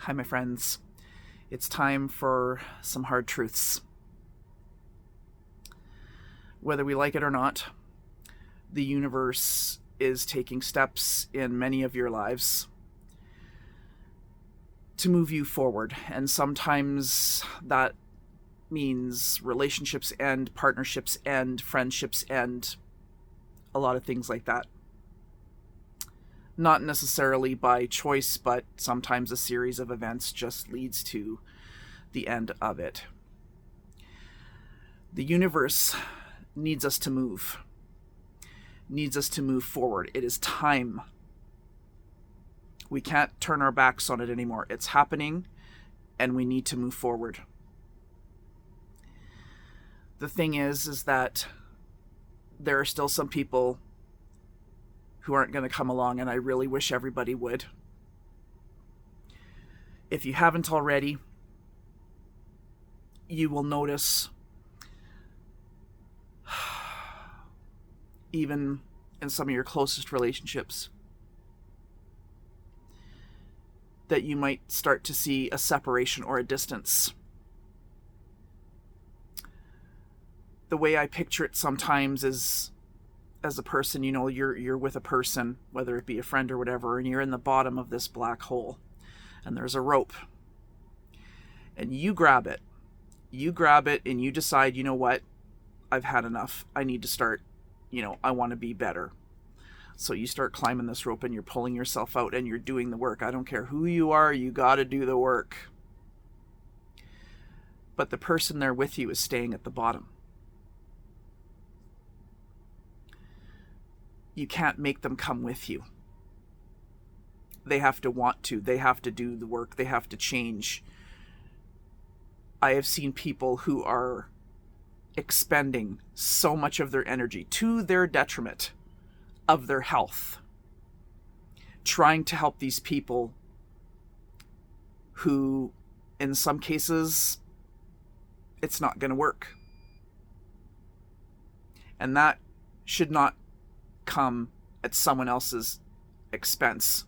Hi, my friends. It's time for some hard truths. Whether we like it or not, the universe is taking steps in many of your lives to move you forward. And sometimes that means relationships end, partnerships end, friendships end, a lot of things like that. Not necessarily by choice, but sometimes a series of events just leads to the end of it. The universe needs us to move, forward. It is time. We can't turn our backs on it anymore. It's happening, and we need to move forward. The thing is that there are still some people who aren't going to come along, and I really wish everybody would. If you haven't already, you will notice, even in some of your closest relationships, that you might start to see a separation or a distance. The way I picture it sometimes is, as a person, you're with a person, whether it be a friend or whatever, and you're in the bottom of this black hole, and there's a rope, and you grab it, and you decide, you know what, I've had enough. I need to start, I want to be better. So you start climbing this rope, and you're pulling yourself out, and you're doing the work. I don't care who you are, you got to do the work. But the person there with you is staying at the bottom. You can't make them come with you. They have to want to. They have to do the work. They have to change. I have seen people who are expending so much of their energy to their detriment of their health, trying to help these people who, in some cases, it's not going to work. And that should not come at someone else's expense,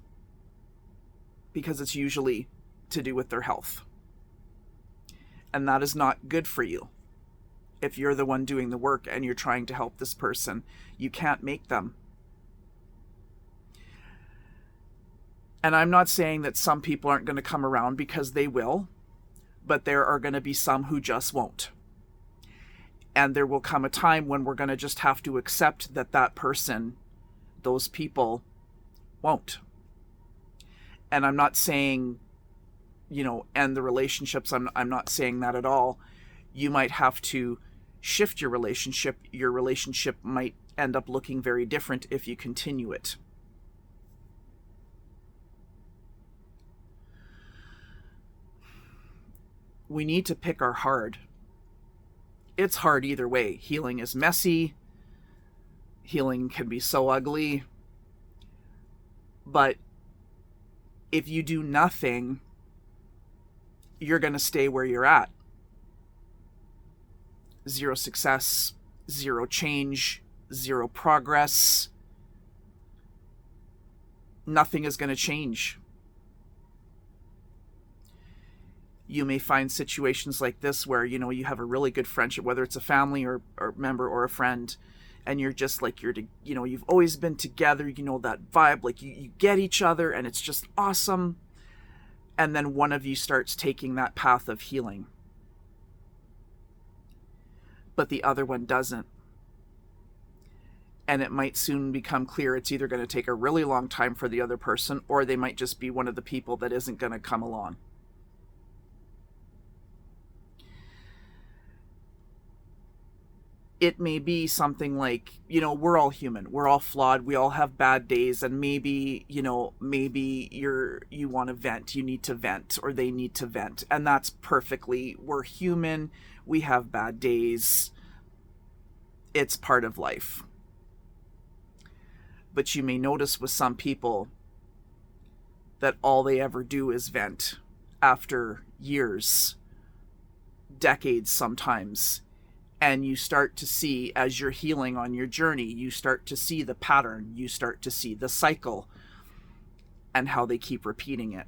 because it's usually to do with their health. And that is not good for you. If you're the one doing the work and you're trying to help this person, you can't make them. And I'm not saying that some people aren't going to come around, because they will, but there are going to be some who just won't. And there will come a time when we're going to just have to accept that that person, those people, won't. And I'm not saying, end the relationships. I'm not saying that at all. You might have to shift your relationship. Your relationship might end up looking very different if you continue it. We need to pick our hard. It's hard either way. Healing is messy. Healing can be so ugly. But if you do nothing, you're going to stay where you're at. Zero success, zero change, zero progress. Nothing is going to change. You may find situations like this where, you have a really good friendship, whether it's a family or member or a friend, and you're just like, you've always been together, that vibe, like you get each other and it's just awesome. And then one of you starts taking that path of healing, but the other one doesn't. And it might soon become clear it's either going to take a really long time for the other person, or they might just be one of the people that isn't going to come along. It may be something like, we're all human. We're all flawed. We all have bad days. And maybe, maybe you want to vent. You need to vent, or they need to vent. And that's perfectly, we're human. We have bad days. It's part of life. But you may notice with some people that all they ever do is vent after years, decades sometimes. And you start to see, as you're healing on your journey, you start to see the pattern, you start to see the cycle, and how they keep repeating it.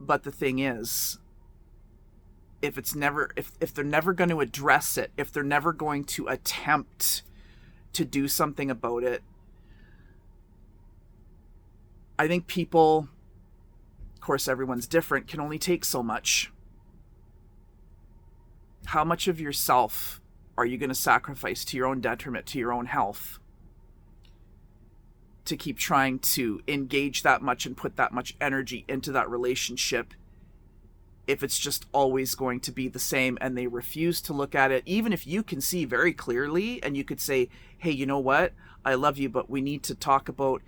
But the thing is, if they're never going to address it, if they're never going to attempt to do something about it, I think people, of course everyone's different, can only take so much. How much of yourself are you going to sacrifice to your own detriment, to your own health, to keep trying to engage that much and put that much energy into that relationship if it's just always going to be the same and they refuse to look at it, even if you can see very clearly and you could say, hey, you know what? I love you, but we need to talk about,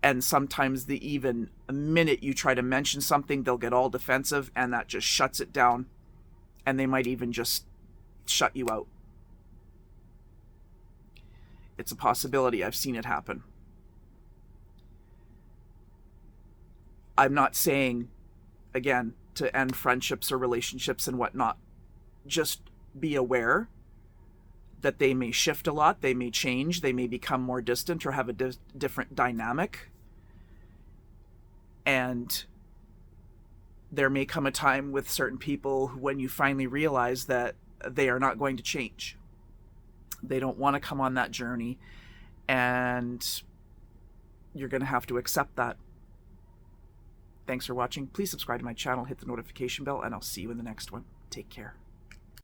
and sometimes even a minute you try to mention something, they'll get all defensive and that just shuts it down, and they might even just shut you out. It's a possibility. I've seen it happen. I'm not saying, again, to end friendships or relationships and whatnot. Just be aware that they may shift a lot, they may change, they may become more distant or have a different dynamic. And there may come a time with certain people when you finally realize that they are not going to change. They don't want to come on that journey, and you're going to have to accept that. Thanks for watching. Please subscribe to my channel, hit the notification bell, and I'll see you in the next one. Take care.